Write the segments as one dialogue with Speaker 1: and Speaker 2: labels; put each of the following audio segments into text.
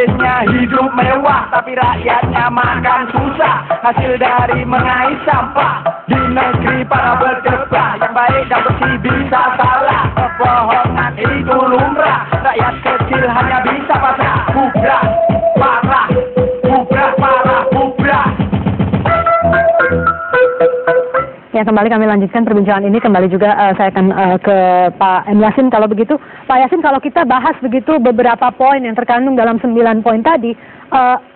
Speaker 1: Presidennya hidup mewah, tapi rakyatnya makan susah. Hasil dari mengais sampah. Di negeri para berdebat, yang baik dan bersih bisa salah. Kebohongan itu lumrah, rakyat kecil hanya bisa pasrah. Bubrah, parah, bubrah, parah, bubrah.
Speaker 2: Ya, kembali kami lanjutkan perbincangan ini. Kembali juga saya akan ke Pak M. Yasin. Kalau begitu, Pak Yasin, kalau kita bahas begitu beberapa poin yang terkandung dalam 9 poin tadi,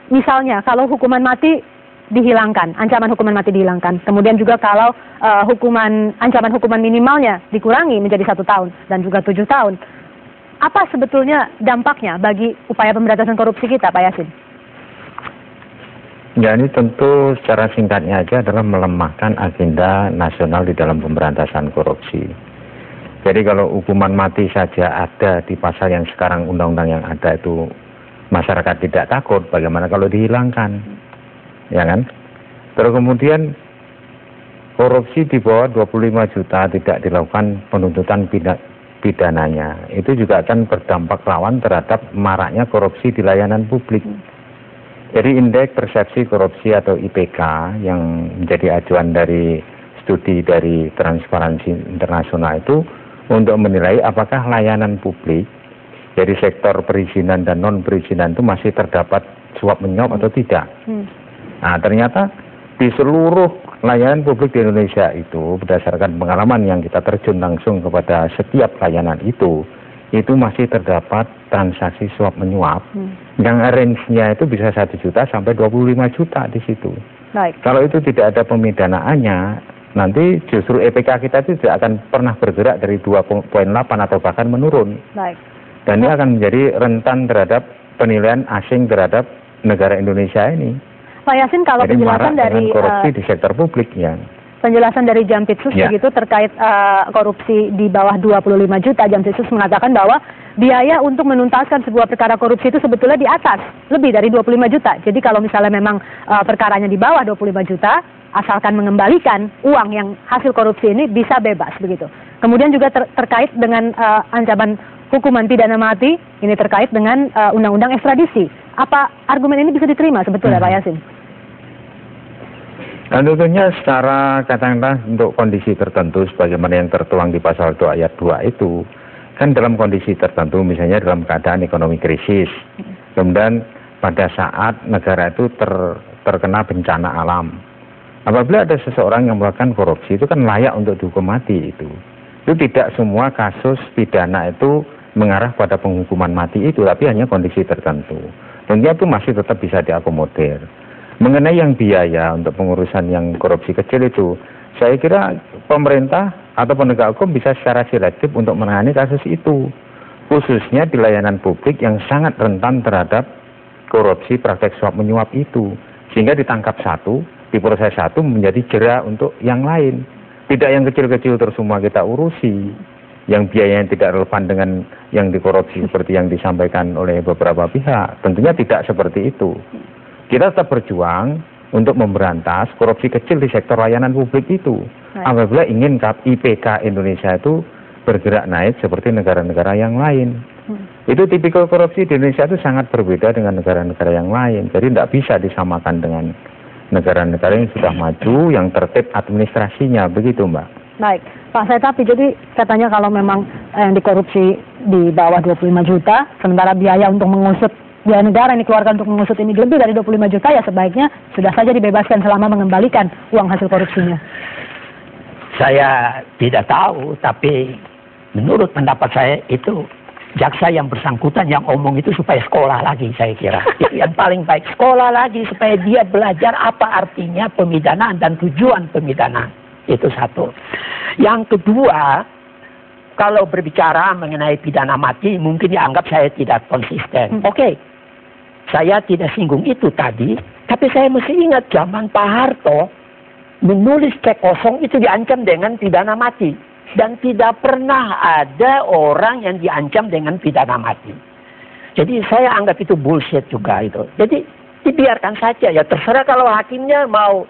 Speaker 2: misalnya kalau hukuman mati dihilangkan, ancaman hukuman mati dihilangkan, kemudian juga kalau ancaman hukuman minimalnya dikurangi menjadi 1 tahun dan juga 7 tahun, apa sebetulnya dampaknya bagi upaya pemberantasan korupsi kita, Pak Yasin?
Speaker 3: Ya, ini tentu secara singkatnya aja adalah melemahkan agenda nasional di dalam pemberantasan korupsi. Jadi kalau hukuman mati saja ada di pasal yang sekarang undang-undang yang ada itu masyarakat tidak takut, bagaimana kalau dihilangkan? Ya kan? Terus kemudian korupsi di bawah 25 juta tidak dilakukan penuntutan pidananya. Itu juga akan berdampak lawan terhadap maraknya korupsi di layanan publik. Jadi indeks persepsi korupsi atau IPK yang menjadi acuan dari studi dari Transparansi Internasional itu untuk menilai apakah layanan publik dari sektor perizinan dan non perizinan itu masih terdapat suap menyuap atau tidak. Nah, ternyata di seluruh layanan publik di Indonesia itu berdasarkan pengalaman yang kita terjun langsung kepada setiap layanan itu masih terdapat transaksi suap menyuap yang range-nya itu bisa 1 juta sampai 25 juta di situ.
Speaker 2: Baik.
Speaker 3: Kalau itu tidak ada pemidanaannya, nanti justru EPK kita itu tidak akan pernah bergerak dari 2,8 atau bahkan menurun.
Speaker 2: Baik.
Speaker 3: Dan ini akan menjadi rentan terhadap penilaian asing terhadap negara Indonesia ini.
Speaker 2: Pak Yasin, kalau
Speaker 3: jadi
Speaker 2: penjelasan dari
Speaker 3: korupsi di sektor publik ya.
Speaker 2: Penjelasan dari Jampitsus begitu terkait korupsi di bawah 25 juta, Jampitsus mengatakan bahwa biaya untuk menuntaskan sebuah perkara korupsi itu sebetulnya di atas, lebih dari 25 juta. Jadi kalau misalnya memang perkaranya di bawah 25 juta, asalkan mengembalikan uang yang hasil korupsi ini bisa bebas begitu. Kemudian juga terkait dengan ancaman hukuman pidana mati, ini terkait dengan undang-undang ekstradisi. Apa argumen ini bisa diterima sebetulnya Pak Yasin?
Speaker 3: Dan tentunya secara katakanlah untuk kondisi tertentu sebagaimana yang tertuang di pasal 2 ayat 2 itu kan dalam kondisi tertentu, misalnya dalam keadaan ekonomi krisis, kemudian pada saat negara itu terkena bencana alam, apabila ada seseorang yang melakukan korupsi itu kan layak untuk dihukum mati. Itu tidak semua kasus pidana itu mengarah pada penghukuman mati itu, tapi hanya kondisi tertentu. Tentunya itu masih tetap bisa diakomodir. Mengenai yang biaya untuk pengurusan yang korupsi kecil itu, saya kira pemerintah atau penegak hukum bisa secara selektif untuk menangani kasus itu, khususnya di layanan publik yang sangat rentan terhadap korupsi praktek suap menyuap itu, sehingga ditangkap satu, diproses satu menjadi jera untuk yang lain. Tidak yang kecil-kecil terus semua kita urusi, yang biaya yang tidak relevan dengan yang dikorupsi seperti yang disampaikan oleh beberapa pihak. Tentunya tidak seperti itu. Kita tetap berjuang untuk memberantas korupsi kecil di sektor layanan publik itu. Apabila ingin IPK Indonesia itu bergerak naik seperti negara-negara yang lain. Itu tipikal korupsi di Indonesia itu sangat berbeda dengan negara-negara yang lain. Jadi tidak bisa disamakan dengan negara-negara yang sudah maju, yang tertib administrasinya. Begitu Mbak.
Speaker 2: Baik, Pak Setapi, jadi katanya kalau memang yang dikorupsi di bawah 25 juta, sementara biaya untuk mengusut, biaya negara yang dikeluarkan untuk mengusut ini lebih dari 25 juta, ya sebaiknya sudah saja dibebaskan selama mengembalikan uang hasil korupsinya.
Speaker 4: Saya tidak tahu, tapi menurut pendapat saya itu jaksa yang bersangkutan yang omong itu supaya sekolah lagi, saya kira. Itu yang paling baik, sekolah lagi supaya dia belajar apa artinya pemidanaan dan tujuan pemidanaan. Itu satu. Yang kedua, kalau berbicara mengenai pidana mati, mungkin dianggap saya tidak konsisten. Oke. Saya tidak singgung itu tadi, tapi saya mesti ingat zaman Pak Harto menulis cek kosong itu diancam dengan pidana mati. Dan tidak pernah ada orang yang diancam dengan pidana mati. Jadi saya anggap itu bullshit juga itu. Jadi dibiarkan saja, ya terserah kalau hakimnya mau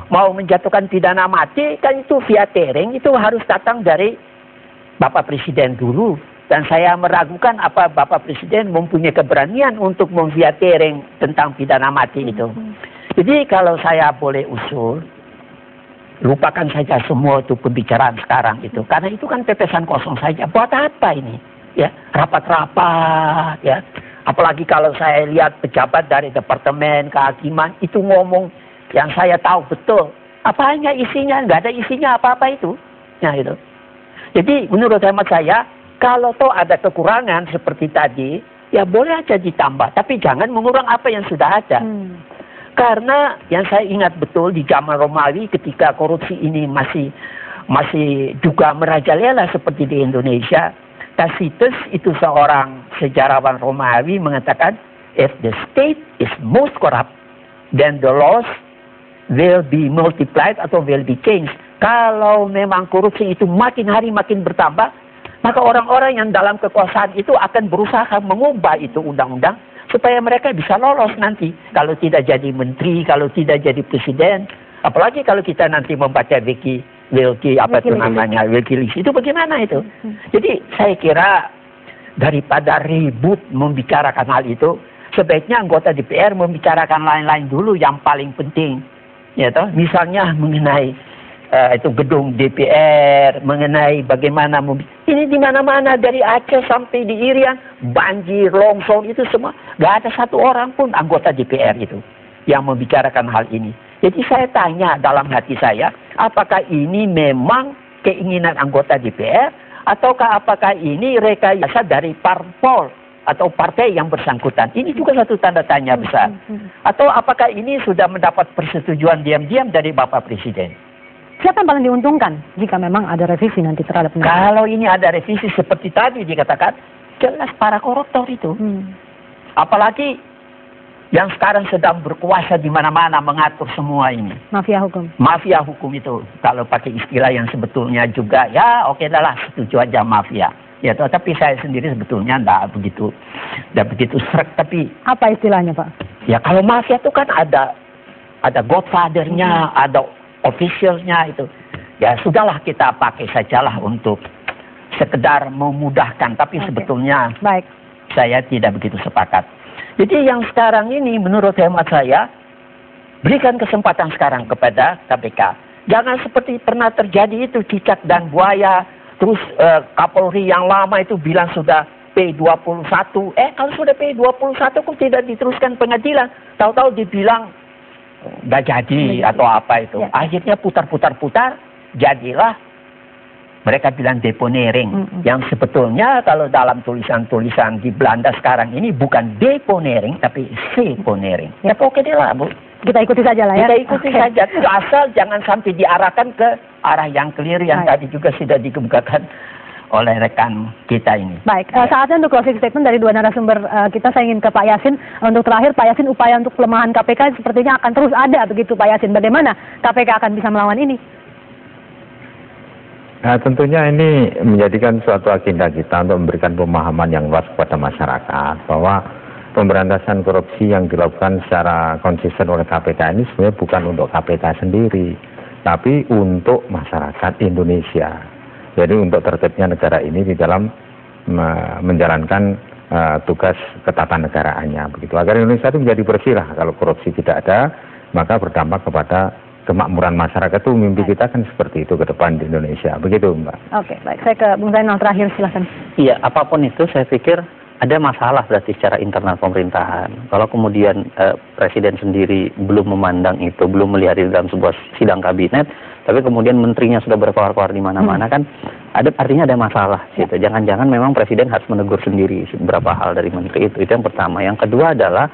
Speaker 4: menjatuhkan pidana mati, kan itu via tereng, itu harus datang dari Bapak Presiden dulu. Dan saya meragukan apa Bapak Presiden mempunyai keberanian untuk memviatering tentang pidana mati itu. Jadi kalau saya boleh usul, lupakan saja semua itu pembicaraan sekarang itu. Karena itu kan pepesan kosong saja. Buat apa ini? Ya, rapat-rapat ya. Apalagi kalau saya lihat pejabat dari Departemen Kehakiman itu ngomong yang saya tahu betul. Apa hanya isinya? Nggak ada isinya apa-apa itu. Nah itu. Jadi menurut hemat saya, kalau toh ada kekurangan seperti tadi, ya boleh aja ditambah. Tapi jangan mengurang apa yang sudah ada. Karena yang saya ingat betul di zaman Romawi ketika korupsi ini masih juga merajalela seperti di Indonesia, Tacitus itu seorang sejarawan Romawi mengatakan, if the state is most corrupt, then the laws will be multiplied atau will be changed. Kalau memang korupsi itu makin hari makin bertambah, maka orang-orang yang dalam kekuasaan itu akan berusaha mengubah itu undang-undang supaya mereka bisa lolos nanti. Kalau tidak jadi menteri, kalau tidak jadi presiden, apalagi kalau kita nanti membaca Wikileaks itu bagaimana itu? Jadi saya kira daripada ribut membicarakan hal itu, sebaiknya anggota DPR membicarakan lain-lain dulu yang paling penting. Ya toh, misalnya mengenai itu gedung DPR, mengenai bagaimana ini di mana-mana dari Aceh sampai di Irian, banjir, longsor itu semua, nggak ada satu orang pun anggota DPR itu yang membicarakan hal ini. Jadi saya tanya dalam hati saya, apakah ini memang keinginan anggota DPR ataukah apakah ini rekayasa dari parpol atau partai yang bersangkutan? Ini juga satu tanda tanya besar. Atau apakah ini sudah mendapat persetujuan diam-diam dari Bapak Presiden?
Speaker 2: Siapa yang paling diuntungkan jika memang ada revisi nanti terhadap undang-undang?
Speaker 4: Kalau ini ada revisi seperti tadi dikatakan, jelas para koruptor itu. Apalagi yang sekarang sedang berkuasa di mana-mana mengatur semua ini.
Speaker 2: Mafia hukum.
Speaker 4: Mafia hukum itu, kalau pakai istilah yang sebetulnya juga, ya oke dah lah, setuju aja mafia. Ya, tapi saya sendiri sebetulnya enggak begitu srek. Tapi
Speaker 2: apa istilahnya, Pak?
Speaker 4: Ya kalau mafia itu kan ada godfather-nya, ada officialnya itu. Ya sudahlah kita pakai sajalah untuk sekedar memudahkan. Tapi sebetulnya saya tidak begitu sepakat. Jadi yang sekarang ini menurut hemat saya, berikan kesempatan sekarang kepada KPK. Jangan seperti pernah terjadi itu cicak dan buaya. Terus Kapolri yang lama itu bilang sudah P21. Kalau sudah P21 kok tidak diteruskan pengadilan. Tahu-tahu dibilang nggak jadi atau apa itu. Akhirnya putar-putar-putar, jadilah mereka bilang deponering. Yang sebetulnya kalau dalam tulisan-tulisan di Belanda sekarang ini bukan deponering tapi seponering. Ya oke deh lah, Bu.
Speaker 2: Kita ikuti saja lah ya.
Speaker 4: Kita ikuti saja. Asal jangan sampai diarahkan ke arah yang clear yang tadi juga sudah dikemukakan oleh rekan kita ini.
Speaker 2: Baik, saatnya untuk closing statement dari dua narasumber kita. Saya ingin ke Pak Yasin. Untuk terakhir, Pak Yasin, upaya untuk pelemahan KPK sepertinya akan terus ada begitu, Pak Yasin. Bagaimana KPK akan bisa melawan ini?
Speaker 3: Nah, tentunya ini menjadikan suatu agenda kita untuk memberikan pemahaman yang luas kepada masyarakat bahwa pemberantasan korupsi yang dilakukan secara konsisten oleh KPK ini sebenarnya bukan untuk KPK sendiri, tapi untuk masyarakat Indonesia. Jadi untuk tertibnya negara ini di dalam menjalankan tugas ketatanegaraannya begitu. Agar Indonesia itu menjadi bersih lah. Kalau korupsi tidak ada, maka berdampak kepada kemakmuran masyarakat. Itu mimpi kita kan seperti itu ke depan di Indonesia. Begitu, Mbak.
Speaker 2: Oke, baik. Saya ke Bung Zainal terakhir, silahkan.
Speaker 5: Iya, apapun itu saya pikir ada masalah berarti secara internal pemerintahan. Kalau kemudian Presiden sendiri belum memandang itu, belum melihat itu dalam sebuah sidang kabinet, tapi kemudian menterinya sudah berkoar-koar di mana-mana kan, artinya ada masalah gitu. Jangan-jangan memang Presiden harus menegur sendiri beberapa hal dari menteri itu. Itu yang pertama. Yang kedua adalah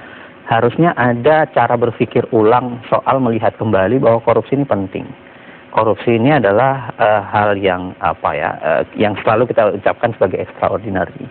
Speaker 5: harusnya ada cara berpikir ulang soal melihat kembali bahwa korupsi ini penting. Korupsi ini adalah hal yang yang selalu kita ucapkan sebagai extraordinary.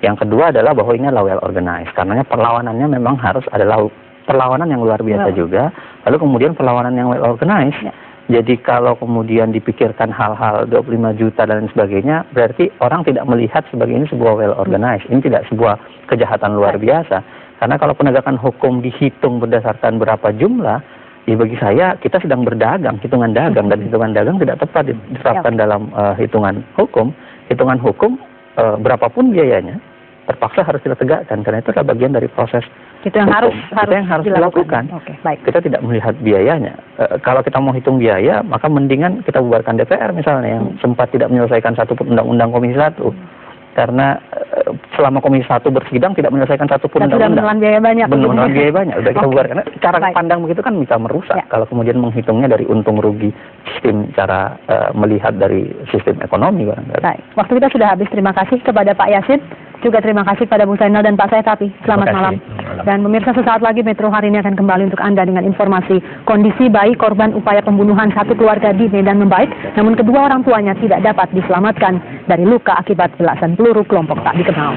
Speaker 5: Yang kedua adalah bahwa ini adalah well organized. Karena perlawanannya memang harus adalah perlawanan yang luar biasa juga. Lalu kemudian perlawanan yang well organized. Jadi kalau kemudian dipikirkan hal-hal 25 juta dan sebagainya, berarti orang tidak melihat sebagai ini sebuah well organized. Ini tidak sebuah kejahatan luar biasa. Karena kalau penegakan hukum dihitung berdasarkan berapa jumlah, ya bagi saya kita sedang berdagang, hitungan dagang, dan hitungan dagang tidak tepat diterapkan dalam hitungan hukum. Hitungan hukum berapapun biayanya terpaksa harus kita tegakkan karena itu adalah bagian dari proses
Speaker 2: Itu yang
Speaker 5: hukum.
Speaker 2: harus
Speaker 5: Itu yang harus dilakukan.
Speaker 2: Oke, baik.
Speaker 5: Kita tidak melihat biayanya. Kalau kita mau hitung biaya, maka mendingan kita bubarkan DPR misalnya yang sempat tidak menyelesaikan satupun undang-undang Komisi 1. Karena selama Komisi 1 bersidang tidak menyelesaikan satupun
Speaker 2: Dan sudah
Speaker 5: undang-undang.
Speaker 2: menelan biaya banyak.
Speaker 5: Menelan biaya banyak. Udah kita bubarkan. Cara
Speaker 2: Baik.
Speaker 5: pandang begitu kan bisa merusak.
Speaker 2: Ya.
Speaker 5: Kalau kemudian menghitungnya dari untung rugi sistem, cara melihat dari sistem ekonomi barangkali.
Speaker 2: Baik, waktu kita sudah habis. Terima kasih kepada Pak Yasin, juga terima kasih kepada Bung Zainal dan Pak Saetapi. Selamat
Speaker 5: Terima
Speaker 2: malam.
Speaker 5: kasih.
Speaker 2: Dan pemirsa, sesaat lagi Metro hari ini akan kembali untuk Anda dengan informasi kondisi bayi korban upaya pembunuhan satu keluarga di Medan membaik, namun kedua orang tuanya tidak dapat diselamatkan dari luka akibat belasan peluru kelompok tak dikenal.